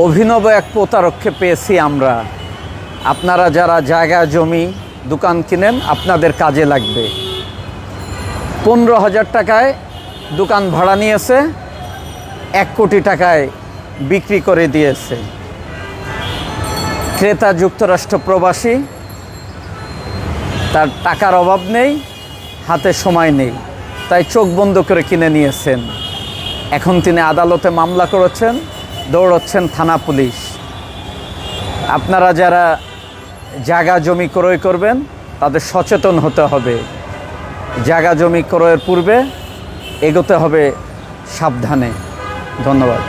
অভিনব এক প্রতারককে পেয়েছি আমরা। আপনারা যারা জায়গা জমি দোকান কিনেন, আপনাদের কাজে লাগবে। 15,000 টাকায় দোকান ভাড়া নিয়েছে, 1 কোটি টাকায় বিক্রি করে দিয়েছে। ক্রেতা যুক্তরাষ্ট্র প্রবাসী, তার টাকার অভাব নেই, হাতে সময় নেই, তাই চোখ বন্ধ করে কিনে নিয়েছেন। এখন তিনি আদালতে মামলা করেছেন, দৌড়চ্ছেন থানা পুলিশ। আপনারা যারা জায়গা জমি ক্রয় করবেন, তাদের সচেতন হতে হবে। জায়গা জমি ক্রয়ের পূর্বে এগোতে হবে সাবধানে। ধন্যবাদ।